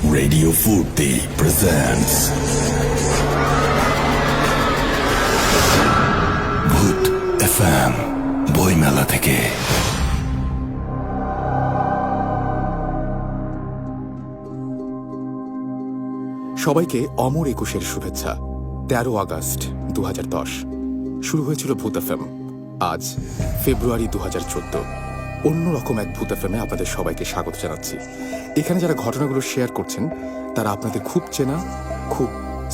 Radio ফুর্তি presents ভূত FM বইমেলা থেকে। সবাইকে অমর ২১-এর শুভেচ্ছা। ১৩ আগস্ট ২০১০ শুরু হয়েছিল ভূত এফএম। আজ ফেব্রুয়ারি ২০১৪। অন্যরকম এক ভূত এফএমে আপনাদের সবাইকে স্বাগত জানাচ্ছি। এখানে যারা ঘটনাগুলো শেয়ার করছেন তারা আপনাদের খুব চেনা, খুব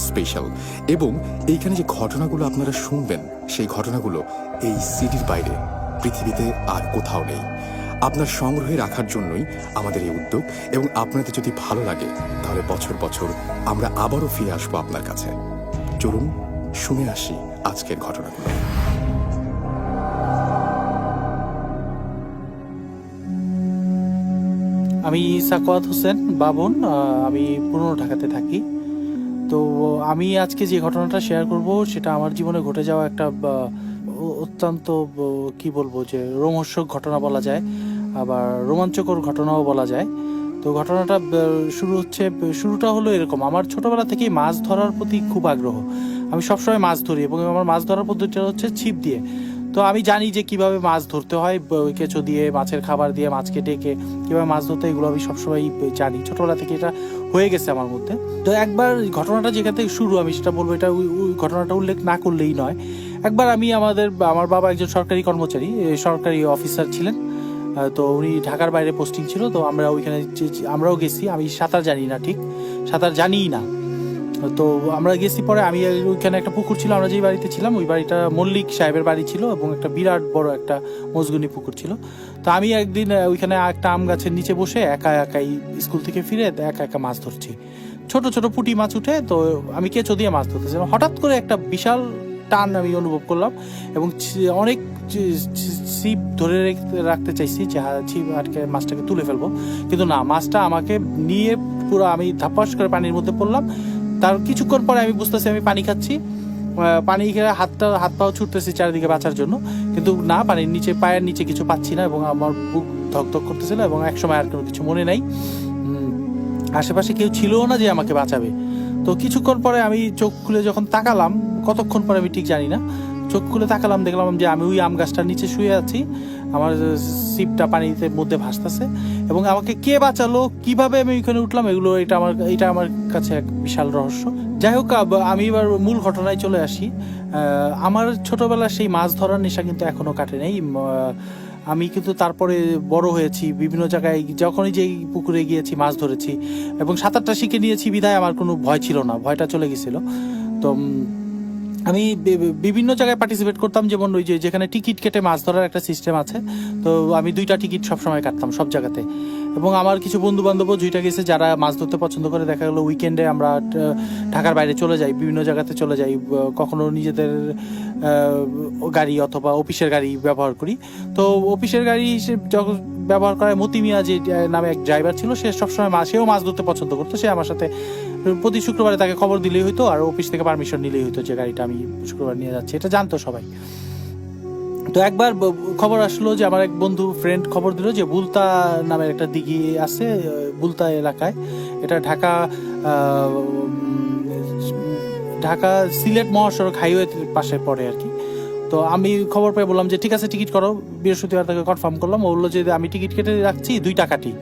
স্পেশাল, এবং এইখানে যে ঘটনাগুলো আপনারা শুনবেন সেই ঘটনাগুলো এই সিটির বাইরে পৃথিবীতে আর কোথাও নেই। আপনার সংগ্রহে রাখার জন্যই আমাদের এই উদ্যোগ, এবং আপনাদের যদি ভালো লাগে তাহলে বছর বছর আমরা আবারও ফিরে আসবো আপনার কাছে। চলুন শুনে আসি আজকের ঘটনাগুলো। আমি সাকওয়াত হোসেন বাবন, আমি পুরনো ঢাকাতে থাকি। তো আমি আজকে যে ঘটনাটা শেয়ার করব সেটা আমার জীবনে ঘটে যাওয়া একটা অত্যন্ত কি বলবো যে রোমহর্ষক ঘটনা বলা যায়, আবার রোমাঞ্চকর ঘটনাও বলা যায়। তো ঘটনাটা শুরুটা হলো এরকম। আমার ছোটবেলা থেকেই মাছ ধরার প্রতি খুব আগ্রহ। আমি সবসময় মাছ ধরি এবং আমার মাছ ধরার পদ্ধতিটা হচ্ছে ছিপ দিয়ে। তো আমি জানি যে কিভাবে মাছ ধরতে হয়, কেঁচো দিয়ে, মাছের খাবার দিয়ে, মাছকে ডেকে কিভাবে মাছ ধরতে হয়, এগুলো আমি সবসময় জানি। ছোটবেলা থেকে এটা হয়ে গেছে আমার মধ্যে। তো একবার ঘটনাটা যেখান থেকে শুরু, আমি সেটা বলবো, এটা ওই ঘটনাটা উল্লেখ না করলেই নয়। একবার আমার বাবা একজন সরকারি কর্মচারী, সরকারি অফিসার ছিলেন। তো উনি ঢাকার বাইরে পোস্টিং ছিল। তো আমরাও গেছি। আমি সাঁতার জানি না, ঠিক সাঁতার জানিই না। তো আমরা গেছি। পরে আমি ওইখানে একটা পুকুর ছিল, আমরা যেই বাড়িতে ছিলাম ওই বাড়িটা মল্লিক সাহেবের বাড়ি ছিল, এবং একটা বিরাট বড় একটা মজগুনি পুকুর ছিল। তো আমি একদিন ওইখানে একটা আম গাছের নিচে বসে একাই স্কুল থেকে ফিরে একা মাছ ধরছি। ছোট ছোট পুঁটি মাছ উঠে, তো আমি কেঁচো দিয়ে মাছ ধরতেছিলাম। হঠাৎ করে একটা বিশাল টান আমি অনুভব করলাম, এবং অনেক ছিপ ধরে রাখতে চাইছি যে ছিপ আটকে মাছটাকে তুলে ফেলবো, কিন্তু না, মাছটা আমাকে নিয়ে পুরো আমি ধাপাস করে পানির মধ্যে পড়লাম। তার কিছুক্ষণ পরে আমি বুঝতেছি আমি পানি খাচ্ছি। পানি খেয়ে হাত পাও ছুটতেছি চারিদিকে বাঁচার জন্য, কিন্তু না, পানির নিচে, পায়ের নিচে কিছু পাচ্ছি না, এবং আমার বুক ধকধক করতেছিল। এবং একসময় আর কোনো কিছু মনে নাই, আশেপাশে কেউ ছিলও না যে আমাকে বাঁচাবে। তো কিছুক্ষণ পরে আমি চোখ খুলে যখন তাকালাম, কতক্ষণ পরে আমি ঠিক জানি না, চোখ খুলে তাকালাম, দেখলাম যে আমি ওই আম গাছটার নিচে শুয়ে আছি, আমার ছিপটা পানিতে মধ্যে ভাসতেছে, এবং আমাকে কে বাঁচালো, কিভাবে আমি ওইখানে উঠলাম, এটা আমার কাছে এক বিশাল রহস্য। যাই হোক, আমি এবার মূল ঘটনায় চলে আসি। আমার ছোটবেলার সেই মাছ ধরার নেশা কিন্তু এখনো কাটে নাই। আমি কিন্তু তারপরে বড় হয়েছি, বিভিন্ন জায়গায় যখনই যেই পুকুরে গিয়েছি মাছ ধরেছি, এবং সাঁতারটা শিখে নিয়েছি বিধায় আমার কোনো ভয় ছিল না, ভয়টা চলে গেছিল। তো আমি বিভিন্ন জায়গায় পার্টিসিপেট করতাম, যেমন ওই যেখানে টিকিট কেটে মাছ ধরার একটা সিস্টেম আছে। তো আমি 2টা টিকিট সবসময় কাটতাম সব জায়গাতে। এবং আমার কিছু বন্ধু বান্ধবও 2টা গেছে যারা মাছ ধরতে পছন্দ করে। দেখা গেলো উইকেন্ডে আমরা ঢাকার বাইরে চলে যাই, বিভিন্ন জায়গাতে চলে যাই, কখনো নিজেদের গাড়ি অথবা অফিসের গাড়ি ব্যবহার করি। তো অফিসের গাড়ি যখন ব্যবহার করায় মতি মিয়া যে নামে এক ড্রাইভার ছিল, সে সবসময় সেও মাছ ধরতে পছন্দ করতো। সে আমার সাথে প্রতি শুক্রবারে তাকে খবর দিলেই হইতো, আর অফিস থেকে পারমিশন নিলেই হইতো যে গাড়িটা আমি শুক্রবার নিয়ে যাচ্ছি, এটা জানতো সবাই। তো একবার খবর আসলো যে আমার এক বন্ধু ফ্রেন্ড খবর দিল যে বুলতা নামের একটা দিঘি আছে বুলতা এলাকায়, এটা ঢাকা সিলেট মহাসড়ক হাইওয়ে পাশে পড়ে আর কি। তো আমি খবর পেয়ে বললাম যে ঠিক আছে, টিকিট করো। বৃহস্পতিবার তাকে কনফার্ম করলাম। ও বললো যে আমি টিকিট কেটে রাখছি, 2টা কাটি।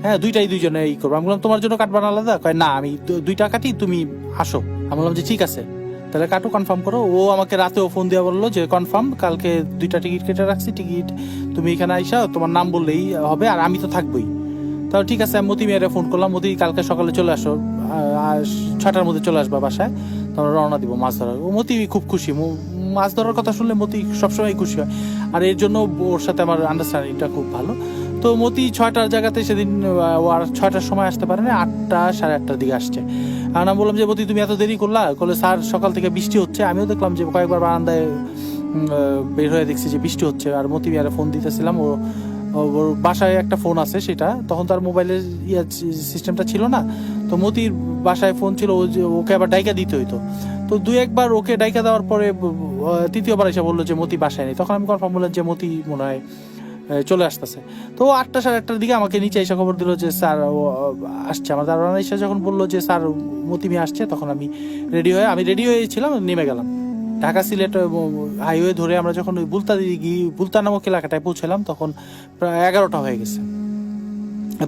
হ্যাঁ, 2টাই 2জনে করবো। আমি বললাম তোমার জন্য কাটবা না আলাদা? কয় না, আমি 2টা কাটি, তুমি আসো। আমি বললাম যে ঠিক আছে, তাহলে কাটো, কনফার্ম করো। ও আমাকে রাতেও ফোন দিয়ে বললো যে কনফার্ম, কালকে 2টা টিকিট কেটে রাখছি, টিকিট তুমি এখানে আইসা তোমার নাম বললেই হবে, আর আমি তো থাকবোই। তাহলে ঠিক আছে, আমি মতি মেয়েরা ফোন করলাম, মতি কালকে সকালে চলে আসো, 6টার মধ্যে চলে আসবা বাসায়, তোমরা রওনা দিব মাছ ধরার। ও মতি খুব খুশি, মাছ ধরার কথা শুনলে মতি সবসময় খুশি হয়, আর এর জন্য ওর সাথে আমার আন্ডারস্ট্যান্ডিংটা খুব ভালো। তো মতি 6টার জায়গাতে সেদিন ও আর 6টার সময় আসতে পারে না, 8টা সাড়ে 8টার দিকে আসছে। আর আমি বললাম যে মতি তুমি এত দেরি করলা? বলে স্যার সকাল থেকে বৃষ্টি হচ্ছে। আমিও দেখলাম যে কয়েকবার বারান্দায় বের হয়ে দেখছি যে বৃষ্টি হচ্ছে। আর মতি মিয়ারে ফোন দিতেছিলাম, ওর বাসায় একটা ফোন আছে, সেটা তখন তার মোবাইলের সিস্টেমটা ছিল না। তো মতির বাসায় ফোন ছিল, ওকে আবার ডাইকা দিতে হইতো। তো 2-1বার ওকে ডাইকা দেওয়ার পরে তৃতীয়বার এসে বললো যে মতি বাসায় নেই। তখন আমি কনফার্ম বললাম যে মতি মনে হয় চলে আসতেছে। তো 8টা সাড়ে 8টার দিকে আমাকে নিচে এসে খবর দিল যে স্যার ও আসছে। আমার দারোয়ান এসে যখন বললো যে স্যার মতি মিয়া আসছে, তখন আমি রেডি হয়েছিলাম, নেমে গেলাম। ঢাকা সিলেট হাইওয়ে ধরে আমরা যখন ওই বুলতা নামক এলাকাটায় পৌঁছলাম, তখন প্রায় 11টা হয়ে গেছে।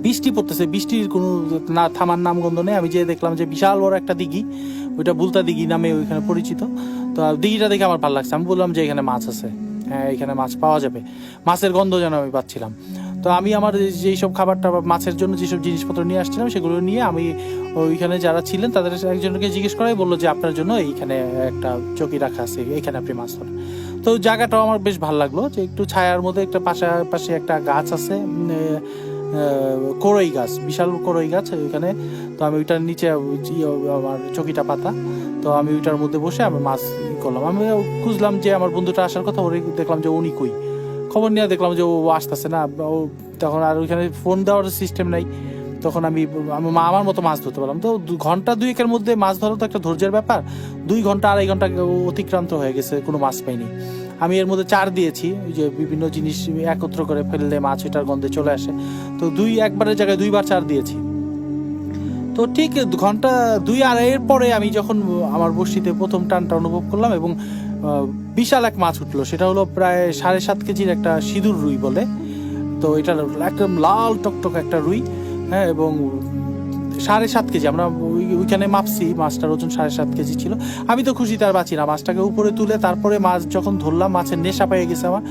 বৃষ্টি পড়তেছে, বৃষ্টির কোনো না থামার নামগন্ধ নেই। আমি যেয়ে দেখলাম যে বিশাল বড় একটা দিঘি, ওইটা বুলতা দিঘি নামে ওইখানে পরিচিত। তো দিঘিটা দেখে আমার ভালো লাগছে। আমি বললাম যে এখানে মাছ আছে, হ্যাঁ এখানে মাছ পাওয়া যাবে। মাছের গন্ধ যেন আমি পাচ্ছিলাম। তো আমি আমার যেই সব খাবারটা মাছের জন্য যেসব জিনিসপত্র নিয়ে আসছিলাম, সেগুলো নিয়ে আমি ওইখানে যারা ছিলেন তাদের একজনকে জিজ্ঞেস করাই বললো যে আপনার জন্য এইখানে একটা চকি রাখা আছে, এইখানে আপনি মাছ ধরেন। তো জায়গাটাও আমার বেশ ভালো লাগলো, যে একটু ছায়ার মধ্যে একটা পাশে একটা গাছ আছে, করই গাছ, বিশাল করই গাছ ওইখানে। তো আমি ওইটার নিচে আমার চকিটা পাতা, তো আমি ওইটার মধ্যে বসে আমি মাছ করলাম। আমি খুঁজলাম যে আমার বন্ধুটা আসার কথা, ওরে দেখলাম যে উনি কই। খবর নিয়ে দেখলাম যে ও আসতেছে না। ও তখন আর ওইখানে ফোন দেওয়ার সিস্টেম নাই, তখন আমি আমার মতো মাছ ধরতে পারলাম। তো ঘন্টা 2-1-এর মধ্যে মাছ ধরা তো একটা ধৈর্যের ব্যাপার। 2 ঘন্টা 2.5 ঘন্টা অতিক্রান্ত হয়ে গেছে, কোনো মাছ পাইনি। আমি এর মধ্যে চার দিয়েছি, ওই যে বিভিন্ন জিনিস একত্র করে ফেললে মাছ ওইটার গন্ধে চলে আসে। তো একবারের জায়গায় 2বার চার দিয়েছি। তো ঠিক ঘন্টা 2-2.5 পরে আমি যখন আমার বড়শিতে প্রথম টানটা অনুভব করলাম, এবং বিশাল এক মাছ উঠলো। সেটা হলো প্রায় 7.5 কেজির একটা সিঁদুর রুই বলে। তো এটা একদম লাল টকটক একটা রুই, হ্যাঁ, এবং 7.5 কেজি। আমরা ওইখানে মাপছি, মাছটার ওজন 7.5 কেজি ছিল। আমি তো খুশি তার বাঁচি না, মাছটাকে উপরে তুলে তারপরে মাছ যখন ধরলাম, মাছের নেশা পেয়ে গেছে আমার,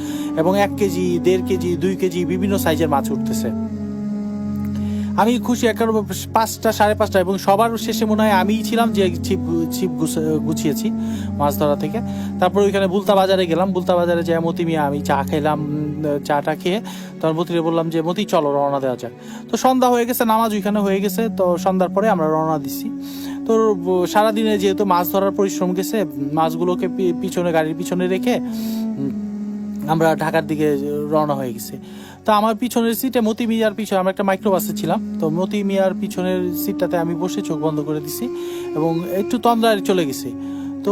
এবং 1 কেজি, 1.5 কেজি, 2 কেজি বিভিন্ন সাইজের মাছ উঠতেছে। আমি খুশি একেবারে 5টা 5:30, এবং সবার শেষে মনে হয় আমিই ছিলাম যে ছিপ গুছিয়েছি মাছ ধরা থেকে। তারপর ওইখানে বুলতা বাজারে গেলাম। বুলতা বাজারে যাই মতি মিয়া আমি চা খেলাম। চাটা খেয়ে তখন মতিরে বললাম যে মতি চলো রওনা দেওয়া যাক। তো সন্ধ্যা হয়ে গেছে, নামাজ ওইখানে হয়ে গেছে। তো সন্ধ্যার পরে আমরা রওনা দিছি। তো সারাদিনে যেহেতু মাছ ধরার পরিশ্রম গেছে, মাছগুলোকে গাড়ির পিছনে রেখে আমরা ঢাকার দিকে রওনা হয়ে গেছি। তো আমার পিছনের সিটে মতি মিয়ার পিছনে, আমরা একটা মাইক্রোবাসে ছিলাম, তো মতি মিয়ার পিছনের সিটটাতে আমি বসে চোখ বন্ধ করে দিছি এবং একটু তন্দ্রায় চলে গেছি। তো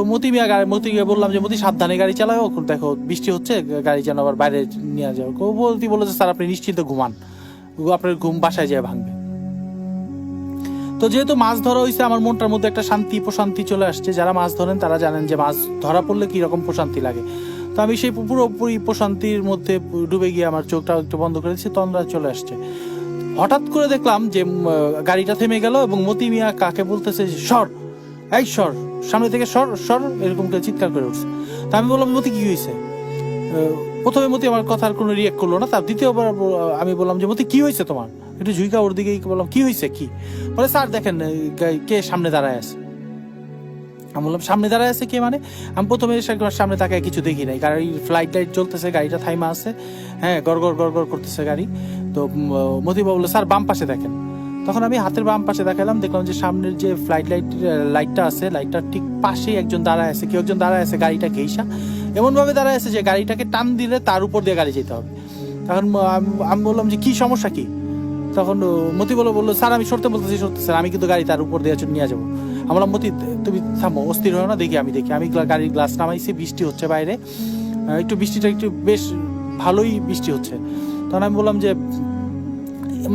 মতিকে বললাম যে মতি সাবধানে গাড়ি চালাও, দেখো বৃষ্টি হচ্ছে, গাড়ি যেন আবার বাইরে নিয়ে যাও। মতি বললো যে স্যার আপনি নিশ্চিন্তে ঘুমান, আপনার ঘুম বাসায় যায় ভাঙবে। তো যেহেতু মাছ ধরা হয়েছে, আমার মনটার মধ্যে একটা প্রশান্তি চলে আসছে। যারা মাছ ধরেন তারা জানেন যে মাছ ধরা পড়লে কি রকম প্রশান্তি লাগে। তো আমি সেই পুরোপুরি প্রশান্তির মধ্যে ডুবে গিয়ে আমার চোখটা একটু বন্ধ করে দিচ্ছি, তন্দ্রা চলে আসছে। হঠাৎ করে দেখলাম যে গাড়িটা থেমে গেল, এবং মতি মিয়া কাকে বলতেছে সর, এই সর, সামনে থেকে সর সর, এরকম করে চিৎকার করে উঠছে। তা আমি বললাম মতি কি হয়েছে? প্রথমে মতি আমার কথার কোনো রিয়েক্ট করলো না। তার দ্বিতীয়বার আমি বললাম যে মতি কি হয়েছে তোমার? একটু ঝুঁকা ওর দিকে বললাম কি হয়েছে কি? বলে স্যার দেখেন কে সামনে দাঁড়ায় আছে। আমি বললাম সামনে দাঁড়ায় আছে কে মানে? আমি প্রথমে সামনে তাকায় কিছু দেখি নাই, গাড়ির ফ্লাইট লাইট চলতেছে, গাড়িটা থাইমা আছে, হ্যাঁ, গড়গড় করতেছে গাড়ি। তো মতিবা বললো স্যার বাম পাশে দেখেন। তখন আমি হাতের বাম পাশে দেখালাম, দেখলাম যে সামনের যে ফ্লাইট লাইটটা আছে, লাইটটার ঠিক পাশেই একজন দাঁড়ায় আছে, কেউ একজন দাঁড়ায় আছে গাড়িটা ঘেইসা, এমনভাবে দাঁড়ায় আছে যে গাড়িটাকে টান দিলে তার উপর দিয়ে গাড়ি যেতে হবে। তখন আমি বললাম যে কি সমস্যা কি? তখন মতি বললো স্যার আমি সরতে বলতেছি, স্যার আমি কিন্তু গাড়ি তার উপর দিয়ে নিয়ে যাবো। আমি বললাম মতি তুমি থামো, অস্থির হও না, দেখি আমি গাড়ির গ্লাস নামাইছি, বৃষ্টি হচ্ছে বাইরে, বৃষ্টিটা একটু বেশ ভালোই বৃষ্টি হচ্ছে। তখন আমি বললাম যে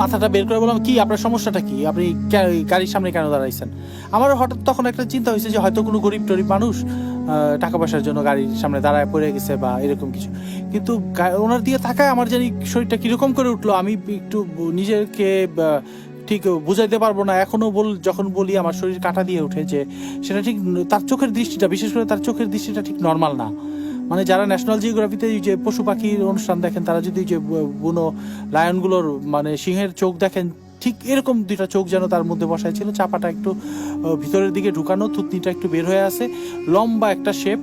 মাথাটা বের করে বললাম কি আপনার সমস্যাটা কি, আপনি গাড়ির সামনে কেন দাঁড়াইছেন? আমার হঠাৎ তখন একটা চিন্তা হয়েছে যে হয়তো কোনো গরিব টরিব মানুষ টাকা পয়সার জন্য গাড়ির সামনে দাঁড়ায় পড়ে গেছে বা এরকম কিছু। কিন্তু ওনার দিকে তাকায় আমার জানি শরীরটা কিরকম করে উঠলো, আমি একটু নিজেকে ঠিক বুঝাইতে পারবো না এখনো। যখন বলি আমার শরীর কাঁটা দিয়ে ওঠে, যে সেটা ঠিক তার চোখের দৃষ্টিটা, বিশেষ করে তার চোখের দৃষ্টিটা ঠিক নর্মাল না। মানে যারা ন্যাশনাল জিওগ্রাফিতে যে পশু পাখির অনুষ্ঠান দেখেন, তারা যদি যে বুনো লায়নগুলোর মানে সিংহের চোখ দেখেন, ঠিক এরকম দুইটা চোখ যেন তার মধ্যে বসায় ছিল, চাপাটা একটু ভিতরের দিকে ঢুকানো, থুতনিটা একটু বের হয়ে আছে, লম্বা একটা শেপ,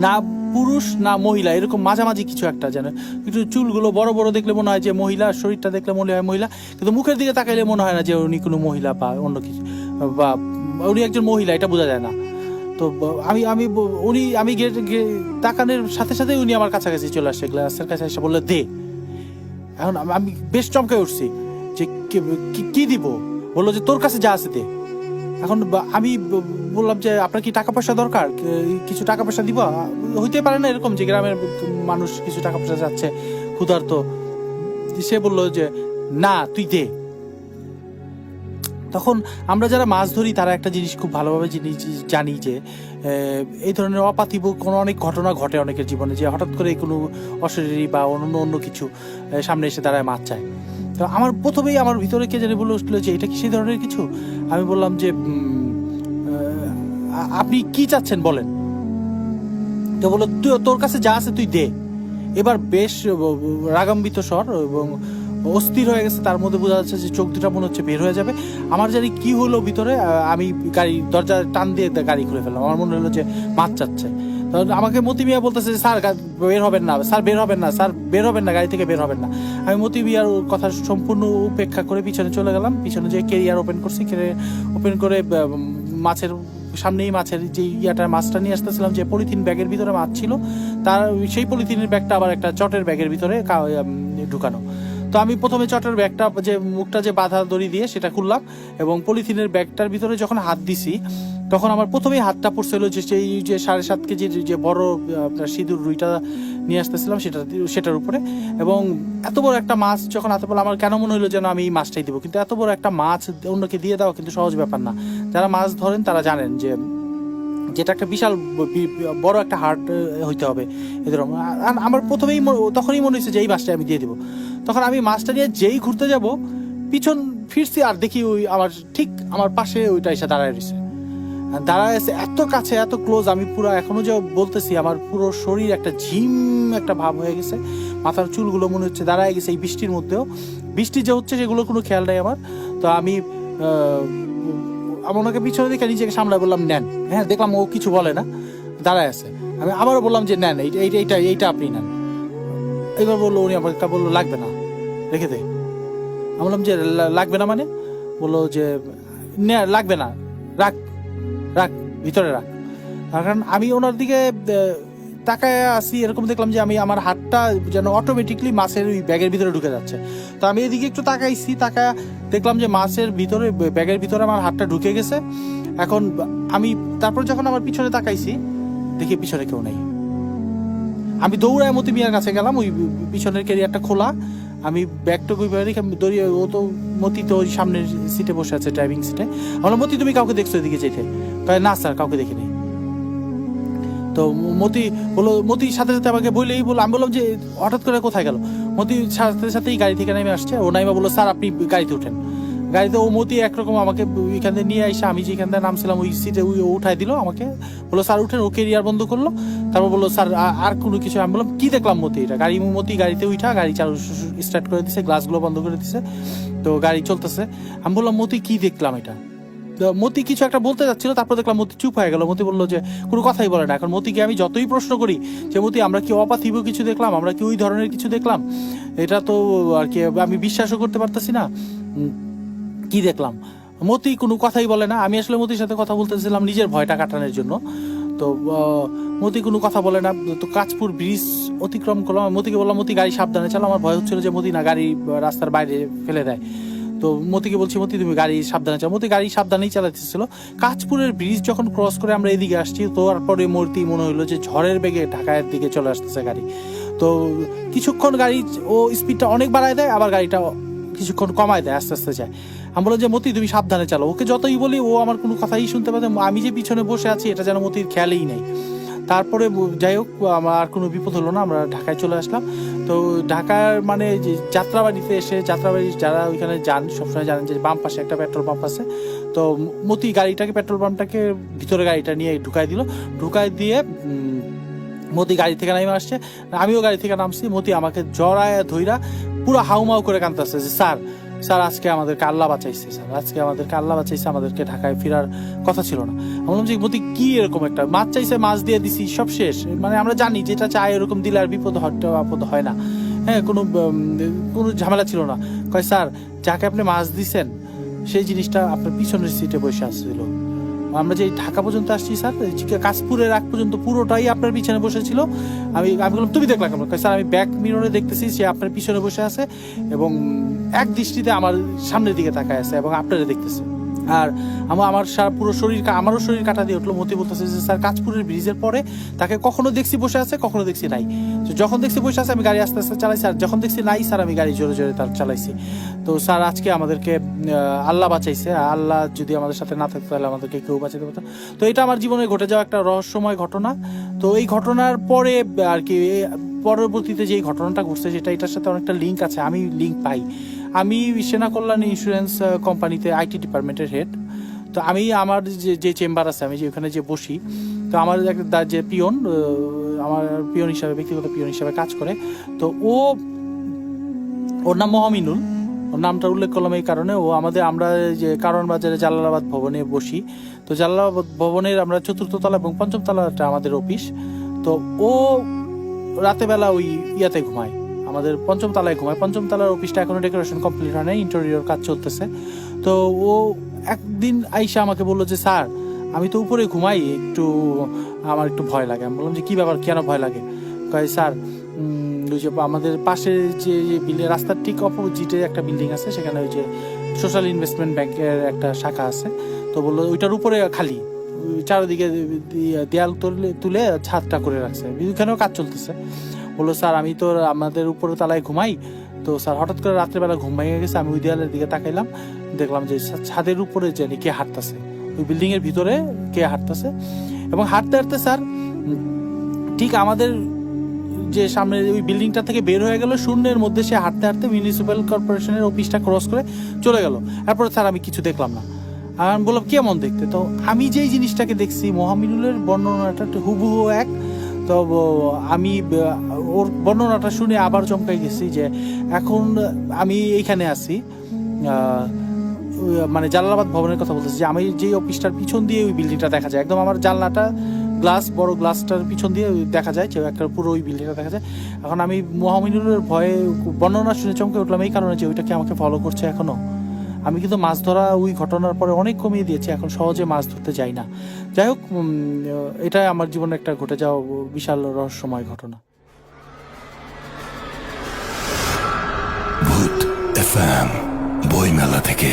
না পুরুষ না মহিলা, এরকম মাঝামাঝি কিছু একটা, যেন একটু চুলগুলো বড় বড় দেখলে মনে হয় যে মহিলা, শরীরটা দেখলে মনে হয় মহিলা, কিন্তু মুখের দিকে তাকাইলে মনে হয় না যে উনি কোনো মহিলা বা অন্য কিছু, বা উনি একজন মহিলা, এটা বোঝা যায় না। তো আমি তাকানোর সাথে সাথে উনি আমার কাছাকাছি চলে আসছে, গ্লাসের কাছে এসে বললে দে। এখন আমি বেশ চমকে উঠছি যে কি দিব? বললো যে তোর কাছে যা আছে দে। এখন আমি বললাম যে আপনার কি টাকা পয়সা দরকার, কিছু টাকা পয়সা দিব? হইতে পারে না এরকম যে গ্রামের মানুষ কিছু টাকা পয়সা যাচ্ছে ক্ষুধার্ত। সে বললো যে না তুই দে। তখন আমরা যারা মাছ ধরি তারা একটা জিনিস খুব ভালোভাবে জানি যে এই ধরনের অপার্থিব কোনো অনেক ঘটনা ঘটে অনেকের জীবনে, যে হঠাৎ করে কোনো অশরীরী বা অন্য কিছু সামনে এসে দাঁড়ায় মাছ চায়। তো আমার প্রথমেই আমার ভিতরে কে জানি বলে উঠলো যে এটা কি সেই ধরনের কিছু। আমি বললাম যে আপনি কি চাচ্ছেন বলেন। তো বললো তোর কাছে যা আছে তুই দে। এবার বেশ রাগাম্বিত স্বর এবং অস্থির হয়ে গেছে, তার মধ্যে বোঝা যাচ্ছে যে চোখ দুটা মনে হচ্ছে বের হয়ে যাবে। আমার জানি কি হলো ভিতরে, আমি গাড়ি দরজা টান দিয়ে গাড়ি খুলে ফেললাম। আমার মনে হলো যে মাছ চাচ্ছে। আমাকে মতি মিয়া বলতেছে যে স্যার বের হবেন না, স্যার বের হবেন না, স্যার বের হবেন না, গাড়ি থেকে বের হবেন না। আমি মতি মিয়ার কথা সম্পূর্ণ উপেক্ষা করে পিছনে চলে গেলাম। পিছনে যে ক্যারিয়ার ওপেন করছি, ক্যারিয়ার ওপেন করে মাছের সামনেই মাছের যে মাছটা নিয়ে আসতেছিলাম, যে পলিথিন ব্যাগের ভিতরে মাছ ছিল, তার সেই পলিথিনের ব্যাগটা আবার একটা চটের ব্যাগের ভিতরে ঢুকানো। তো আমি প্রথমে চটের ব্যাগটা যে মুখটা যে বাঁধা দড়ি দিয়ে সেটা খুললাম, এবং পলিথিনের ব্যাগটার ভিতরে যখন হাত দিছি তখন আমার প্রথমেই হাতটা পড়ছিল যে সেই যে 7.5 কেজির যে বড় আপনার সিঁদুর রুইটা নিয়ে আসতেছিলাম সেটার উপরে। এবং এত বড় একটা মাছ যখন হাতে পেলাম, আমার কেন মনে হলো যেন আমি এই মাছটাই দিব। কিন্তু এত বড় একটা মাছ অন্যকে দিয়ে দেওয়া কিন্তু সহজ ব্যাপার না। যারা মাছ ধরেন তারা জানেন যে যেটা একটা বিশাল বড় একটা হার্ট হইতে হবে এদের। আমার প্রথমেই তখনই মনে হয়েছে যে এই মাছটা আমি দিয়ে দিব। তখন আমি মাছটা নিয়ে যেই ঘুরতে যাব, পিছন ফিরছি আর দেখি ওই ঠিক আমার পাশে ওইটা এসে দাঁড়ায় রয়েছে। দাঁড়ায় আছে এত কাছে, এত ক্লোজ, আমি পুরো এখনো যে বলতেছি আমার পুরো শরীর একটা ঝিম একটা ভাব হয়ে গেছে। মাথার চুলগুলো মনে হচ্ছে দাঁড়ায় গেছে এই বৃষ্টির মধ্যেও। বৃষ্টি যে হচ্ছে সেগুলো কোনো খেয়াল নেই আমার। তো আমি ওনাকে পিছনে দেখে নিজেকে সামলায় বললাম নেন। হ্যাঁ, দেখলাম ও কিছু বলে না, দাঁড়ায় আছে। আমি আবারও বললাম যে নেন, এইটা আপনি নেন। এবার বললো, উনি আমাকে বললো লাগবে না, রেখে দে। আমি বললাম যে লাগবে না মানে? বললো যে লাগবে না, রাখ ভিতরে রাখ। কারণ আমি ওনার দিকে তাকায় আসি, এরকম দেখলাম যে আমার হাতটা যেন অটোমেটিকলি মাছের ওই ব্যাগের ভিতরে ঢুকে যাচ্ছে। তো আমি এদিকে একটু তাকাইছি, দেখলাম যে মাছের ভিতরে ব্যাগের ভিতরে আমার হাতটা ঢুকে গেছে। এখন আমি তারপর যখন আমার পিছনে তাকাইছি, দেখি পিছনে কেউ নেই। আমি দৌড়ায় মতি মিয়ার কাছে গেলাম, ওই পিছনের ক্যারিয়ারটা খোলা, আমি ব্যাগটুকু দড়িয়ে, ও তো মতি তো ওই সামনের সিটে বসে আছে, ড্রাইভিং সিটে। আমরা মতি তুমি কাউকে দেখছো এদিকে যেতে? না স্যার, কাউকে দেখিনি। তো মতির সাথে সাথে আমাকে বললেই আমি বললাম যে হঠাৎ করে কোথায় গেল? মতির সাথে সাথেই গাড়ি থেকে নেমে আসছে। ও নাইমা বললো স্যার আপনি গাড়িতে উঠেন। গাড়িতে ও মতি একরকম আমাকে ওইখান থেকে নিয়ে আসে, আমি যেখান থেকে নামছিলাম ওই সিটে উঠাই দিল আমাকে, বললো স্যার উঠেন। ও ক্যারিয়ার বন্ধ করলো, তারপর বললো স্যার আর কোনো কিছু। আমি বললাম কি দেখলাম মতি? এটা মতি গাড়িতে উঠা গাড়ি চালু স্টার্ট করে দিছে, গ্লাসগুলো বন্ধ করে দিছে, তো গাড়ি চলতেছে। আমি বললাম মতি কি দেখলাম এটা? মতি কিছু একটা বলতে যাচ্ছিল, তারপর দেখলাম মতি চুপ হয়ে গেল। মতি বললো যে কোনো কথাই বলে না। এখন মতিকে আমি যতই প্রশ্ন করি যে মতি আমরা কি অপার্থিব কিছু দেখলাম, আমরা কি ওই ধরনের কিছু দেখলাম, এটা তো আর কি আমি বিশ্বাসও করতে পারতেছি না, কি দেখলাম? মতি কোনো কথাই বলে না। আমি আসলে মতির সাথে কথা বলতেছিলাম নিজের ভয়টা কাটানোর জন্য। তো মতি কোনো কথা বলে না। তো কাঁচপুর ব্রিজ অতিক্রম করলাম। মতিকে বললাম মতি গাড়ি সাবধানে চালাও। আমার ভয় হচ্ছিল যে মতি না গাড়ি রাস্তার বাইরে ফেলে দেয়। তো মতিকে বলছি মতি তুমি গাড়ি সাবধানে চালাও। মতি গাড়ি সাবধানেই চালাতেছিল। কাঁচপুরের ব্রিজ যখন ক্রস করে আমরা এদিকে আসছি, তো তারপরে মতি মনে হলো যে ঝড়ের বেগে ঢাকার দিকে চলে আসতেছে গাড়ি। তো কিছুক্ষণ গাড়ি ও স্পিডটা অনেক বাড়ায় দেয়, আবার গাড়িটা কিছুক্ষণ কমায় দেয়, আস্তে আস্তে যায়। আমি বললাম যে মতি তুমি সাবধানে চালাও। ওকে যতই বলি ও আমার কোনো কথাই শুনতে পারে। আমি যে পিছনে বসে আছি এটা যেন মতির খেয়ালই নেই। তারপরে যাই হোক, আমার আর কোনো বিপদ হলো না, আমরা ঢাকায় চলে আসলাম। তো ঢাকার মানে যে যাত্রাবাড়িতে এসে, যাত্রাবাড়ি যারা ওইখানে যান সবসময় জানেন যে বাম পাশে একটা পেট্রোল পাম্প আছে। তো মতি গাড়িটাকে, পেট্রোল পাম্পটাকে ভিতরে গাড়িটা নিয়ে ঢুকাই দিয়ে মতি গাড়ি থেকে নামে আসছে, আমিও গাড়ি থেকে নামছি। মতি আমাকে জড়ায় ধইরা পুরো হাউমাউ করে কাঁদতেছে যে স্যার আজকে আমাদেরকে আল্লাহ বাঁচাইছে, স্যার আজকে আমাদেরকে আল্লাহ বাঁচাইছে, আমাদেরকে ঢাকায় ফেরার কথা ছিল না। আমি বললাম যে মতি কি এরকম একটা মাছ চাইছে, মাছ দিয়ে দিছি, সব শেষ। মানে আমরা জানি যেটা চাই এরকম দিলে আর বিপদ আপদ হয় না। হ্যাঁ, কোনো ঝামেলা ছিল না। কয় স্যার যাকে আপনি মাছ দিছেন সেই জিনিসটা আপনার পিছনের সিটে বসে আসছিল। আমরা যে ঢাকা পর্যন্ত আসছি স্যার, কাশপুরের আগ পর্যন্ত পুরোটাই আপনার পিছনে বসেছিল। আমি বললাম তুমি দেখলা কেন? স্যার আমি ব্যাক মিররে দেখতেছি সে আপনার পিছনে বসে আছে এবং এক দৃষ্টিতে আমার সামনের দিকে তাকায় আছে এবং আপনারা দেখতেছে। আর আমার পুরো আমারও শরীর কাটা দিয়ে উঠলো। মতি বলতেছে যে স্যার কাঁচপুরের ব্রিজের পরে তাকে কখনো দেখছি বসে আছে, কখনো দেখছি নাই। তো যখন দেখছি বসে আছে আমি গাড়ি আস্তে আস্তে চালাইছি, আর যখন দেখছি নাই স্যার আমি গাড়ি জোরে জোরে তার চালাইছি। তো স্যার আজকে আমাদেরকে আল্লাহ বাঁচাইছে, আল্লাহ যদি আমাদের সাথে না থাকতো তাহলে আমাদেরকে কেউ বাঁচাতে পারতো। তো এটা আমার জীবনে ঘটে যাওয়া একটা রহস্যময় ঘটনা। তো এই ঘটনার পরে আর কি পরবর্তীতে যে ঘটনাটা ঘটছে সেটা এটার সাথে অনেকটা লিঙ্ক আছে, আমি লিঙ্ক পাই। আমি সেনা কল্যাণ ইন্স্যুরেন্স কোম্পানিতে আইটি ডিপার্টমেন্টের হেড। তো আমি আমার যে চেম্বার আছে, আমি যে ওখানে যে বসি, তো আমার যে পিয়ন, আমার পিয়ন হিসাবে, ব্যক্তিগত পিয়ন হিসাবে কাজ করে। তো ওর নাম মহামিনুল। ওর নামটা উল্লেখ করলাম এই কারণে, আমরা যে কারণ বাজারে জালালাবাদ ভবনে বসি। তো জালালাবাদ ভবনের আমরা 4th তলা এবং 5ম তলাটা আমাদের অফিস। তো ও রাতে বেলা ওই ইয়াতে ঘুমায়, আমাদের 5ম তলায় ঘুমায়। 5ম তলার অফিসটা এখনো ডেকোরেশন কমপ্লিট হয় না, ইন্টেরিয়র কাজ চলতেছে। তো ও একদিন আইসা আমাকে বললো যে স্যার আমি তো উপরে ঘুমাই, আমার একটু ভয় লাগে। আমি বললাম যে কী ব্যাপার, কেন ভয় লাগে? কয় স্যার ওই যে আমাদের পাশে যে বিল্ডিং, রাস্তার ঠিক অপোজিটে একটা বিল্ডিং আছে, সেখানে ওই যে সোশ্যাল ইনভেস্টমেন্ট ব্যাংকের একটা শাখা আছে। তো বললো ওইটার উপরে খালি চারিদিকে দেয়াল তুলে ছাদটা করে রাখছে, ওইখানেও কাজ চলতেছে। বললো স্যার আমি তো আমাদের উপরে তলায় ঘুমাই। তো স্যার হঠাৎ করে রাত্রেবেলা ঘুম ভেঙে গেছে, আমি ওই দেয়ালের দিকে তাকাইলাম, দেখলাম যে ছাদের উপরে জানি কে হাঁটতেছে, ওই বিল্ডিং এর ভিতরে কে হাঁটতেছে। এবং হাঁটতে হাঁটতে স্যার ঠিক আমাদের যে সামনে ওই বিল্ডিংটা থেকে বের হয়ে গেল, শূন্যের মধ্যে সে হাঁটতে হাঁটতে মিউনিসিপ্যাল কর্পোরেশনের অফিসটা ক্রস করে চলে গেল। তারপরে স্যার আমি কিছু দেখলাম না। আমি বললাম কেমন দেখতে? তো আমি যেই জিনিসটাকে দেখছি, মহামিনুলের বর্ণনাটা হুবহু এক। তো আমি ওর বর্ণনাটা শুনে আবার চমকাই গেছি যে এখন আমি এইখানে আছি, মানে জালালাবাদ ভবনের কথা বলতেছি, যে আমি যে অফিসটার পিছন দিয়ে ওই বিল্ডিংটা দেখা যায়, একদম আমার জানলাটা বড় গ্লাসটার পিছন দিয়ে দেখা যায়, যে একটা পুরো ওই বিল্ডিংটা দেখা যায়। এখন আমি মহামিনুলের ভয়ে বর্ণনা শুনে চমকে উঠলাম এই কারণে যে ওইটা কি আমাকে ফলো করছে এখনো। আমি কিন্তু মাছ ধরা ওই ঘটনার পরে অনেক কমিয়ে দিয়েছি, এখন সহজে মাছ ধরতে যাই না। যাই হোক, এটাই আমার জীবনে একটা ঘটে যাওয়া বিশাল রহস্যময় ঘটনা। ভূত এফএম বইমেলা থেকে।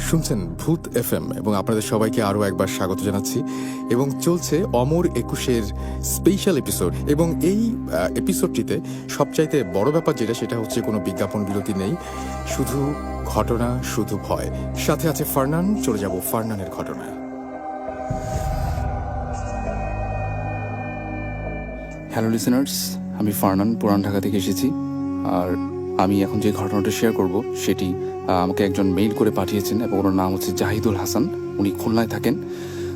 শুনছেন ভূত এফএম এবং আপনাদের সবাইকে আরও একবার স্বাগত জানাচ্ছি। এবং চলছে অমর 21-এর স্পেশাল এপিসোড। এবং এই এপিসোডটিতে সবচাইতে বড় ব্যাপার যেটা, সেটা হচ্ছে কোনো বিজ্ঞাপন বিরতি নেই, শুধু ঘটনা, শুধু ভয়। সাথে আছে ফারনান। চলে যাব ফারনানের ঘটনায়। হ্যালো লিসেনার্স, আমি ফারনান পুরান ঢাকা থেকে এসেছি। আর আমি এখন যে ঘটনাটা শেয়ার করব সেটি আমাকে একজন মেইল করে পাঠিয়েছেন এবং ওনার নাম হচ্ছে জাহিদুল হাসান। উনি খুলনায় থাকেন।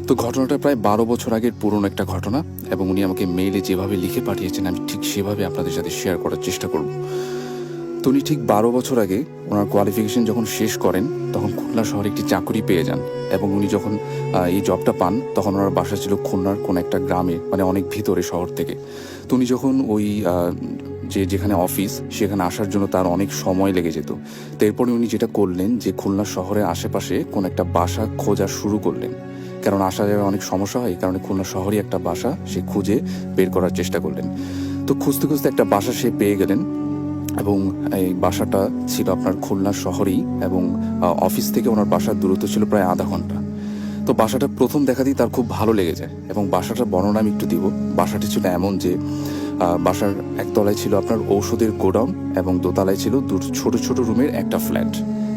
তো ঘটনাটা প্রায় 12 বছর আগের পুরনো একটা ঘটনা এবং উনি আমাকে মেইলে যেভাবে লিখে পাঠিয়েছেন আমি ঠিক সেভাবে আপনাদের সাথে শেয়ার করার চেষ্টা করব। তো উনি ঠিক 12 বছর আগে ওনার কোয়ালিফিকেশন যখন শেষ করেন তখন খুলনা শহরে একটি চাকরি পেয়ে যান। এবং উনি যখন এই জবটা পান তখন ওনার বাসা ছিল খুলনার কোন একটা গ্রামে, মানে অনেক ভিতরে শহর থেকে। তো উনি যখন ওই যেখানে অফিস সেখানে আসার জন্য তার অনেক সময় লেগে যেত। তো এরপরে উনি যেটা করলেন যে খুলনা শহরের আশেপাশে কোন একটা বাসা খোঁজা শুরু করলেন, কারণ আসা যাওয়া অনেক সমস্যা হয়, এই কারণে খুলনা শহরে একটা বাসা সে খুঁজে বের করার চেষ্টা করলেন। তো খুঁজতে খুঁজতে একটা বাসা সে পেয়ে গেলেন এবং এই বাসাটা ছিল আপনার খুলনা শহরেই এবং অফিস থেকে ওনার বাসার দূরত্ব ছিল প্রায় আধা ঘন্টা। তো বাসাটা প্রথম দেখাতেই তার খুব ভালো লেগে যায় এবং বাসাটার বর্ণনা আমি একটু দিব। বাসাটি ছিল এমন যে বাসার একতলায় ছিল আপনার ঔষধের গোডাউন এবং দোতলায় ছিল ছোট ছোট রুমের একটা ফ্ল্যাট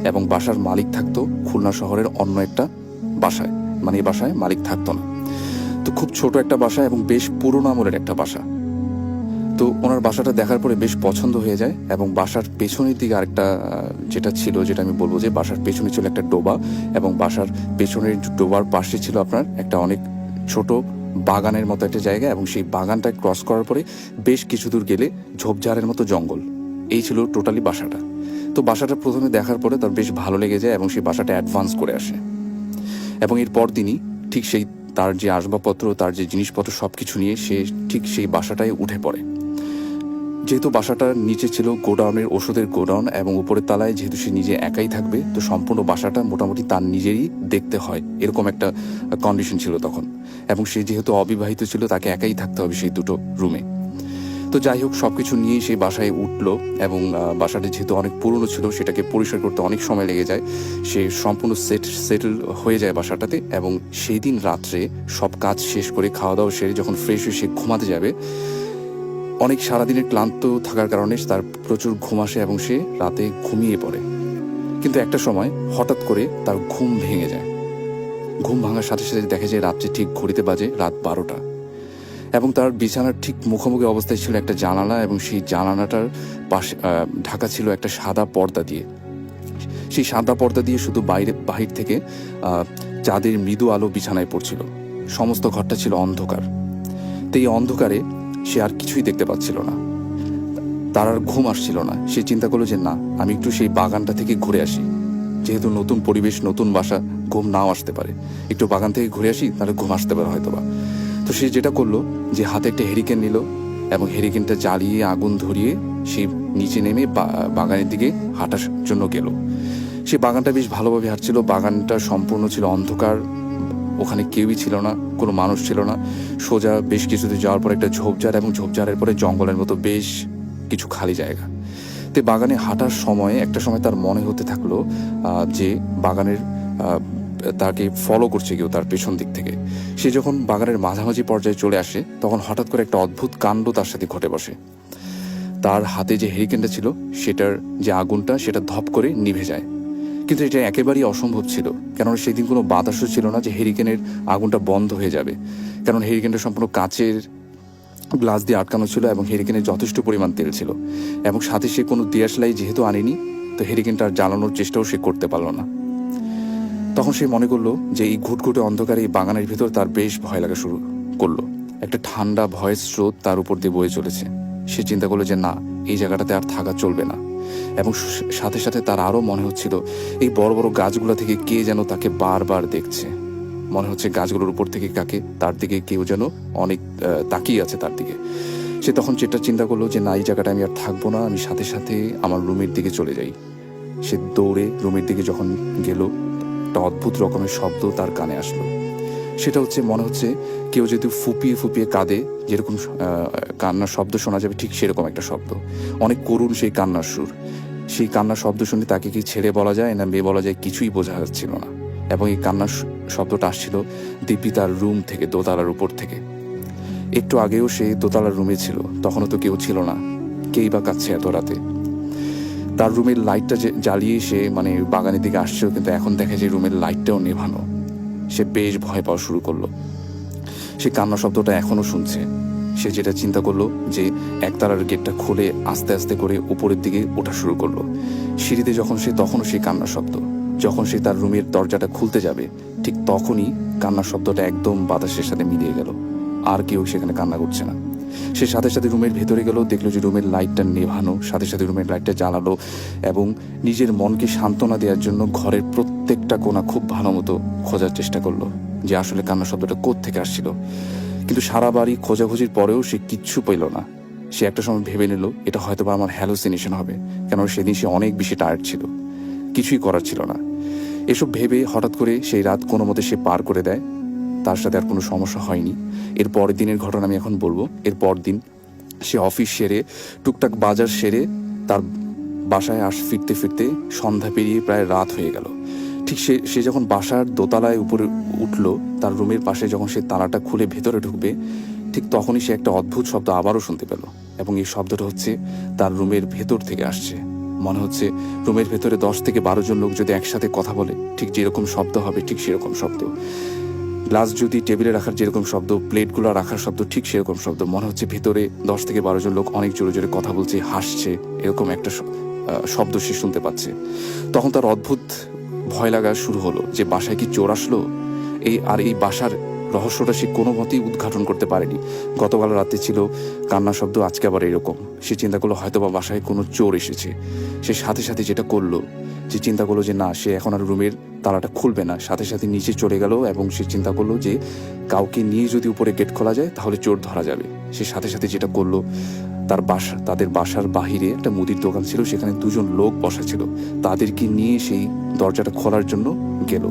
এবং বাসার মালিক থাকতো খুলনা শহরের অন্য একটা বাসায়, মানে এই বাসায় মালিক থাকতো না। তো খুব ছোট একটা বাসা এবং বেশ পুরোনো আমলের একটা বাসা। তো ওনার বাসাটা দেখার পরে বেশ পছন্দ হয়ে যায় এবং বাসার পেছনের দিকে আরেকটা যেটা ছিল, যেটা আমি বলবো যে বাসার পেছনে ছিল একটা ডোবা এবং বাসার পেছনের ডোবার পাশে ছিল আপনার একটা অনেক ছোট বাগানের মতো একটা জায়গা এবং সেই বাগানটা ক্রস করার পরে বেশ কিছু দূর গেলে ঝোপঝাড়ের মতো জঙ্গল। এই ছিল টোটালি বাসাটা। তো বাসাটা প্রথমে দেখার পরে তার বেশ ভালো লেগে যায় এবং সেই বাসাটা অ্যাডভান্স করে আসে এবং এরপর দিনই ঠিক সেই তার যে আসবাবপত্র, তার যে জিনিসপত্র সব কিছু নিয়ে সে ঠিক সেই বাসাটায় উঠে পড়ে। যেহেতু বাসাটার নিচে ছিল গোডাউনের ওষুধের গোডাউন এবং উপরের তলায় যেহেতু সে নিজে একাই থাকবে, তো সম্পূর্ণ বাসাটা মোটামুটি তার নিজেরই দেখতে হয়, এরকম একটা কন্ডিশন ছিল তখন। এবং সে যেহেতু অবিবাহিত ছিল, তাকে একাই থাকতে হবে সেই দুটো রুমে। তো যাই হোক, সবকিছু নিয়েই সেই বাসায় উঠলো এবং বাসাটি যেহেতু অনেক পুরনো ছিল সেটাকে পরিষ্কার করতে অনেক সময় লেগে যায়। সে সম্পূর্ণ সেটেল হয়ে যায় বাসাটাতে এবং সেই দিন রাত্রে সব কাজ শেষ করে খাওয়া দাওয়া সেরে যখন ফ্রেশ হয়ে সে ঘুমাতে যাবে, অনেক সারাদিনের ক্লান্ত থাকার কারণে তার প্রচুর ঘুম আসে এবং সে রাতে ঘুমিয়ে পড়ে। কিন্তু একটা সময় হঠাৎ করে তার ঘুম ভেঙে যায়। ঘুম ভাঙার সাথে সাথে দেখা যায় রাত্রে ঠিক ঘড়িতে বাজে রাত 12টা এবং তার বিছানার ঠিক মুখোমুখি অবস্থায় ছিল একটা জানালা এবং সেই জানালাটার পাশে ঢাকা ছিল একটা সাদা পর্দা দিয়ে। সেই সাদা পর্দা দিয়ে শুধু বাহির থেকে চাঁদের মৃদু আলো বিছানায় পড়ছিল। সমস্ত ঘরটা ছিল অন্ধকার। তো এই অন্ধকারে সে আর কিছুই দেখতে পাচ্ছিল না। তার আর ঘুম আসছিল না। সে চিন্তা করলো যে না, আমি একটু সেই বাগানটা থেকে ঘুরে আসি। যেহেতু নতুন পরিবেশ, নতুন বাসা, ঘুম নাও আসতে পারে, একটু বাগান থেকে ঘুরে আসি, তাহলে ঘুম আসতে পারে হয়তোবা। তো সে যেটা করলো যে হাতে একটা হেরিকেন নিল এবং হেরিকেনটা জ্বালিয়ে আগুন ধরিয়ে সে নিচে নেমে বাগানের দিকে হাঁটার জন্য গেল। সে বাগানটা বেশ ভালোভাবে হাঁটছিল। বাগানটা সম্পূর্ণ ছিল অন্ধকার, ওখানে কেউই ছিল না, কোনো মানুষ ছিল না। সোজা বেশ কিছুতে যাওয়ার পর একটা ঝোপঝাড় এবং ঝোপঝাড়ের পরে জঙ্গলের মতো বেশ কিছু খালি জায়গা। তো বাগানে হাঁটার সময় একটা সময় তার মনে হতে থাকলো যে বাগানের তাকে ফলো করছে কেউ তার পেছন দিক থেকে। সে যখন বাগানের মাঝামাঝি পর্যায়ে চলে আসে তখন হঠাৎ করে একটা অদ্ভুত কাণ্ড তার সাথে ঘটে বসে। তার হাতে যে হেরিকেনটা ছিল সেটার যে আগুনটা সেটা ধপ করে নিভে যায়। কিন্তু এটা একেবারেই অসম্ভব ছিল, কেননা সেদিন কোনো বাতাসও ছিল না যে হেরিকেনের আগুনটা বন্ধ হয়ে যাবে। কারণ হেরিকেনটা সম্পূর্ণ কাচের গ্লাস দিয়ে আটকানো ছিল এবং হেরিকেনের যথেষ্ট পরিমাণ তেল ছিল এবং সাথে সে কোনো দিয়াশলাই যেহেতু আনেনি, তো হেরিকেনটা জ্বালানোর চেষ্টাও সে করতে পারল না। তখন সে মনে করলো যে এই ঘুটঘুটে অন্ধকারে এই বাগানের ভিতর তার বেশ ভয় লাগা শুরু করলো। একটা ঠান্ডা ভয়ের স্রোত তার উপর দিয়ে বয়ে চলেছে। সে চিন্তা করলো যে না, এই জায়গাটাতে আর থাকা চলবে না। এবং সাথে সাথে তার আরও মনে হচ্ছিল এই বড় বড় গাছগুলো থেকে কে যেন তাকে বারবার দেখছে। মনে হচ্ছে গাছগুলোর উপর থেকে তার দিকে কেউ যেন অনেক তাকিয়ে আছে তার দিকে। সে তখন যেটা চিন্তা করলো যে না, এই জায়গাটা আমি আর থাকবো না, আমি সাথে সাথে আমার রুমের দিকে চলে যাই। সে দৌড়ে রুমের দিকে যখন গেল, একটা অদ্ভুত রকমের শব্দ তার কানে আসলো। সেটা হচ্ছে, মনে হচ্ছে কেউ যদি ফুপিয়ে ফুপিয়ে কাঁদে, যেরকম কান্নার শব্দ শোনা যাবে ঠিক সেরকম একটা শব্দ। অনেক করুণ সেই কান্নার সুর। সেই কান্নার শব্দ শুনে তাকে কি ছেলে বলা যায় না মেয়ে বলা যায় কিছুই বোঝা যাচ্ছিল না। এবং এই কান্নার শব্দটা আসছিল দীপি তার রুম থেকে, দোতলার উপর থেকে। একটু আগেও সে দোতলার রুমে ছিল, তখনও তো কেউ ছিল না। কেই বা কাঁদছে এত রাতে? তার রুমের লাইটটা জ্বালিয়ে সে বাগানের দিকে আসছিল, কিন্তু এখন দেখা যায় রুমের লাইটটাও নেভানো। সে বেশ ভয় পাওয়া শুরু করলো। সে কান্না শব্দটা এখনো শুনছে। সে যেটা চিন্তা করলো যে একতলার গেটটা খুলে আস্তে আস্তে করে উপরের দিকে ওঠা শুরু করলো। সিঁড়িতে যখন তখনও সেই কান্নার শব্দ। যখন সে তার রুমের দরজাটা খুলতে যাবে ঠিক তখনই কান্নার শব্দটা একদম বাতাসের সাথে মিলিয়ে গেল। আর কেউ সেখানে কান্না করছে না। সে সাথে সাথে রুমের ভেতরে গেল, দেখলো যে রুমের লাইটটা নেভানো। সাথে সাথে রুমের লাইটটা জ্বালালো এবং নিজের মনকে সান্ত্বনা দেওয়ার জন্য ঘরের প্রত্যেকটা কোণা খুব ভালো মতো খোঁজার চেষ্টা করলো যে আসলে কান্নার শব্দটা কোত্থেকে আসছিল। কিন্তু সারা বাড়ি খোঁজাখুঁজির পরেও সে কিচ্ছু পেল না। সে একটা সময় ভেবে নিল এটা হয়তো বা আমার হ্যালোসিনেশন হবে, কেন সেদিন সে অনেক বেশি টায়ার্ড ছিল, কিছুই করার ছিল না। এসব ভেবে হঠাৎ করে সেই রাত কোনো মতে সে পার করে দেয়। তার সাথে আর কোনো সমস্যা হয়নি। এর পরের দিনের ঘটনা আমি এখন বলবো। এর পর দিন সে অফিস সেরে টুকটাক বাজার সেরে তার বাসায় ফিরতে ফিরতে সন্ধ্যা পেরিয়ে প্রায় রাত হয়ে গেল। ঠিক সে যখন বাসার দোতলায় উপরে উঠলো, তার রুমের পাশে যখন সে তালাটা খুলে ভেতরে ঢুকবে ঠিক তখনই সে একটা অদ্ভুত শব্দ আবারও শুনতে পেল। এবং এই শব্দটা হচ্ছে তার রুমের ভেতর থেকে আসছে। মনে হচ্ছে রুমের ভেতরে 10 থেকে 12 জন লোক যদি একসাথে কথা বলে ঠিক যেরকম শব্দ হবে ঠিক সেরকম শব্দ। গ্লাস যদি টেবিলে রাখার যেরকম শব্দ, প্লেটগুলো রাখার শব্দ ঠিক সেরকম শব্দ। মনে হচ্ছে ভেতরে 10 থেকে 12 জন লোক অনেক জোরে জোরে কথা বলছে, হাসছে, এরকম একটা শব্দ সে শুনতে পাচ্ছে। তখন তার অদ্ভুত ভয় লাগা শুরু হলো যে বাসায় কি চোর আসলো? এই বাসার রহস্যটা সে কোনো মতেই উদ্ঘাটন করতে পারেনি। গতকাল রাতে ছিল কান্না শব্দ, আজকে আবার এরকম। সে চিন্তা করলো হয়তো বা বাসায় কোনো চোর এসেছে। সে সাথে সাথে যেটা করলো যে চিন্তা করলো যে না, সে এখন আর রুমের তালাটা খুলবে না। সাথে সাথে নিচে চলে গেল এবং সে চিন্তা করলো যে কাউকে নিয়ে যদি উপরে গেট খোলা যায় তাহলে চোর ধরা যাবে। সে সাথে সাথে যেটা করলো, তাদের বাসার বাহিরে একটা মুদির দোকান ছিল, সেখানে 2 জন লোক বসা ছিল, তাদেরকে নিয়ে সেই দরজাটা খোলার জন্য গেল।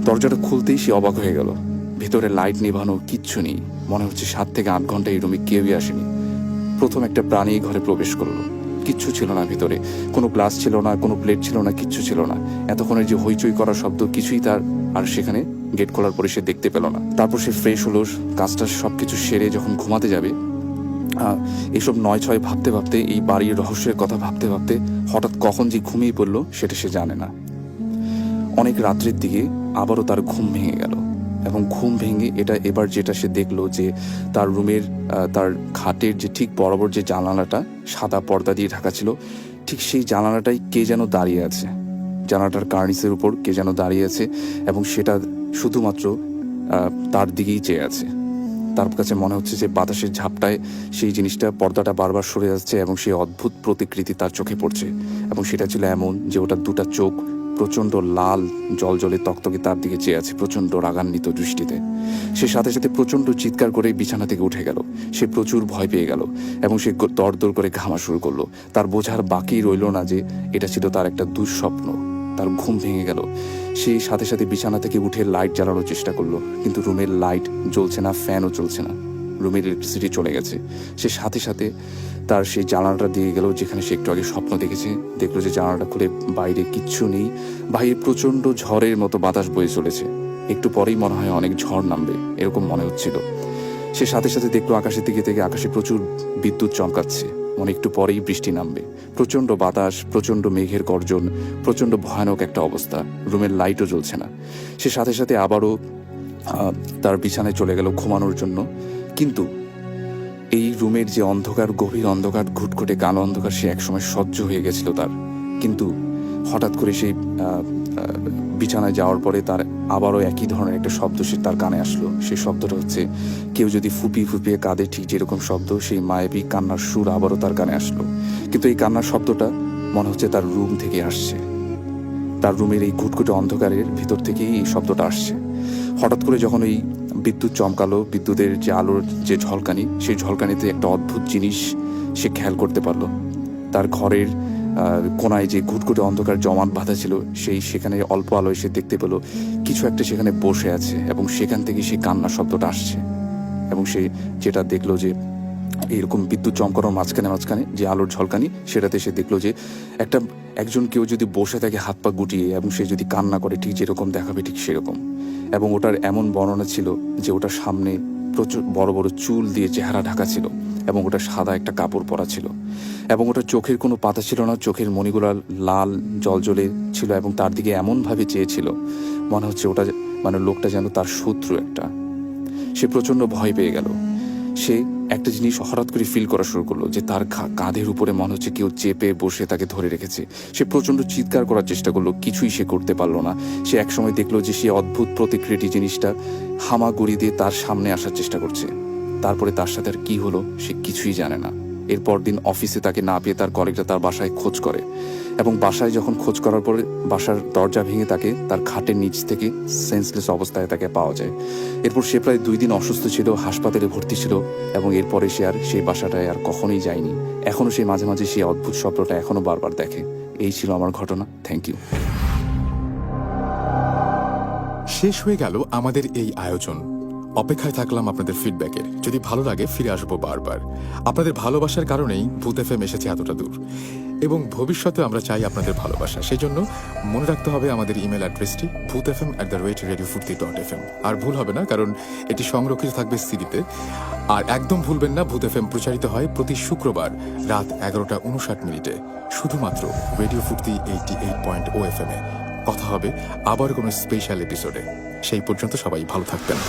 দরজাটা খুলতেই সে অবাক হয়ে গেল। ভেতরে লাইট নেভানো, কিচ্ছু নেই। মনে হচ্ছে 7 থেকে 8 ঘন্টা এই রুমে কেউই আসেনি। প্রথম একটা প্রাণী ঘরে প্রবেশ করলো। কিচ্ছু ছিল না ভিতরে, কোনো গ্লাস ছিল না, কোনো প্লেট ছিল না, কিচ্ছু ছিল না। এতক্ষণের যে হইচই করার শব্দ কিছুই তার আর সেখানে গেট খোলার পরে সে দেখতে পেল না। তারপর সে ফ্রেশ হলো, কাজটা সবকিছু সেরে যখন ঘুমাতে যাবে, এসব নয় ছয় ভাবতে ভাবতে, এই বাড়ির রহস্যের কথা ভাবতে ভাবতে হঠাৎ কখন যে ঘুমিয়ে পড়লো সেটা সে জানে না। অনেক রাত্রের দিকে আবারও তার ঘুম ভেঙে গেল, এবং ঘুম ভেঙে এবার যেটা সে দেখলো যে তার রুমের তার খাটের যে ঠিক বরাবর যে জানালাটা সাদা পর্দা দিয়ে ঢাকা ছিল, ঠিক সেই জানালাটাই কে যেন দাঁড়িয়ে আছে, জানালাটার কার্নিসের উপর কে যেন দাঁড়িয়ে আছে, এবং সেটা শুধুমাত্র তার দিকেই চেয়ে আছে। তার কাছে মনে হচ্ছে যে বাতাসের ঝাপটায় সেই জিনিসটা, পর্দাটা বারবার সরে যাচ্ছে, এবং সেই অদ্ভুত প্রতিকৃতি তার চোখে পড়ছে। এবং সেটা ছিল এমন যে ওটার দুটা চোখ প্রচণ্ড লাল জলজলে তকতকে তার দিকে চেয়ে আছে প্রচণ্ড রাগান্বিত দৃষ্টিতে। সে সাথে সাথে প্রচণ্ড চিৎকার করে বিছানা থেকে উঠে গেল। সে প্রচুর ভয় পেয়ে গেল, এবং সে দরদর করে ঘামা শুরু করলো। তার বোঝার বাকি রইল না যে এটা ছিল তার একটা দুঃস্বপ্ন। তার ঘুম ভেঙে গেল। সে সাথে সাথে বিছানা থেকে উঠে লাইট জ্বালানোর চেষ্টা করলো, কিন্তু রুমের লাইট জ্বলছে না, ফ্যানও চলছে না, রুমের ইলেকট্রিসিটি চলে গেছে। সে সাথে সাথে তার সেই জানালাটা দিয়ে গেল যেখানে সে একটু আগে স্বপ্ন দেখেছে। দেখলো যে জানালাটা খুলে বাইরে কিচ্ছু নেই, বাইরে প্রচণ্ড ঝড়ের মতো বাতাস বয়ে চলেছে। একটু পরেই মনে হয় অনেক ঝড় নামবে, এরকম মনে হচ্ছিল। সে সাথে সাথে দেখলো আকাশের দিকে থেকে আকাশে প্রচুর বিদ্যুৎ চমকাচ্ছে, মনে একটু পরেই বৃষ্টি নামবে। প্রচণ্ড বাতাস, প্রচণ্ড মেঘের গর্জন, প্রচণ্ড ভয়ানক একটা অবস্থা। রুমের লাইটও জ্বলছে না। সে সাথে সাথে আবারও তার বিছানায় চলে গেল ঘুমানোর জন্য। কিন্তু এই রুমের যে অন্ধকার, গভীর অন্ধকার, ঘুটঘুটে কালো অন্ধকার, সে একসময় সহ্য হয়ে গেছিল তার। কিন্তু হঠাৎ করে সেই বিছানায় যাওয়ার পরে তার আবারও একই ধরনের একটা শব্দ সে তার কানে আসলো। সেই শব্দটা হচ্ছে কেউ যদি ফুপিয়ে ফুপিয়ে কাঁদে, ঠিক যেরকম শব্দ, সেই মায়াবী কান্নার সুর আবারও তার কানে আসলো। কিন্তু এই কান্নার শব্দটা মনে হচ্ছে তার রুম থেকে আসছে, তার রুমের এই ঘুটঘুটে অন্ধকারের ভিতর থেকেই এই শব্দটা আসছে। হঠাৎ করে যখন এই বিদ্যুৎ চমকালো, বিদ্যুতের যে আলোর যে ঝলকানি, সেই ঝলকানিতে একটা অদ্ভুত জিনিস সে খেয়াল করতে পারলো। তার ঘরের কোনায় যে ঘুটঘুটে অন্ধকার জমাট বাঁধা ছিল, সেখানে অল্প আলোয় সে দেখতে পেল কিছু একটা সেখানে বসে আছে, এবং সেখান থেকে সেই কান্নার শব্দটা আসছে। এবং সে যেটা দেখলো যে এরকম বিদ্যুৎ চমকানোর মাঝখানে যে আলোর ঝলকানি, সেটাতে সে দেখলো যে একজন কেউ যদি বসে থাকে হাত পা গুটিয়ে, এবং সে যদি কান্না করে ঠিক যেরকম দেখাবে ঠিক সেরকম। এবং ওটার এমন বর্ণনা ছিল যে ওটার সামনে প্রচুর বড় বড় চুল দিয়ে চেহারা ঢাকা ছিল, এবং ওটা সাদা একটা কাপড় পরা ছিল, এবং ওটার চোখের কোনো পাতা ছিল না, চোখের মণিগুলো লাল জলজলে ছিল, এবং তার দিকে এমনভাবে চেয়েছিল মনে হচ্ছে ওটা লোকটা যেন তার শত্রু একটা। সে প্রচণ্ড ভয় পেয়ে গেল। সে একটা জিনিস হঠাৎ করে ফিল করা শুরু করলো যে তার কাঁধের উপরে মনে হচ্ছে কেউ চেপে বসে তাকে ধরে রেখেছে। সে প্রচণ্ড চিৎকার করার চেষ্টা করলো, কিছুই সে করতে পারলো না। সে একসময় দেখলো যে সে অদ্ভুত প্রতিকৃতি জিনিসটা হামাগুড়ি দিয়ে তার সামনে আসার চেষ্টা করছে। তারপরে তার সাথে আর কি হলো সে কিছুই জানে না। এরপর দিন অফিসে তাকে না পেয়ে তার কলিগরা তার বাসায় খোঁজ করে, এবং বাসায় যখন খোঁজ করার পরে বাসার দরজা ভেঙে তাকে তার খাটের নিচ থেকে সেন্সলেস অবস্থায় তাকে পাওয়া যায়। এরপর সে প্রায় 2 দিন অসুস্থ ছিল, হাসপাতালে ভর্তি ছিল, এবং এরপরে সে আর সেই বাসাটায় আর কখনোই যায়নি। এখনও সে মাঝে মাঝে সেই অদ্ভুত স্বপ্নটা এখনও বারবার দেখে। এই ছিল আমার ঘটনা। Thank you. শেষ হয়ে গেল আমাদের এই আয়োজন। অপেক্ষায় থাকলাম আপনাদের ফিডব্যাকের। যদি ভালো লাগে ফিরে আসবো বারবার। আপনাদের ভালোবাসার কারণেই ভূত এফএম এসেছে এতটা দূর, এবং ভবিষ্যতে আমরা চাই আপনাদের ভালোবাসা। সেই জন্য মনে রাখতে হবে আমাদের ইমেল অ্যাড্রেসটি bhutfm@radiofurti.fm। আর ভুল হবে না, কারণ এটি সংরক্ষিত থাকবে সিডিতে। আর একদম ভুলবেন না, ভূত এফএম প্রচারিত হয় প্রতি শুক্রবার রাত 11:59 শুধুমাত্র রেডিও ফুর্তি 88.0 FM-এ। কথা হবে আবার কোনো স্পেশাল এপিসোডে। সেই পর্যন্ত সবাই ভালো থাকবেন।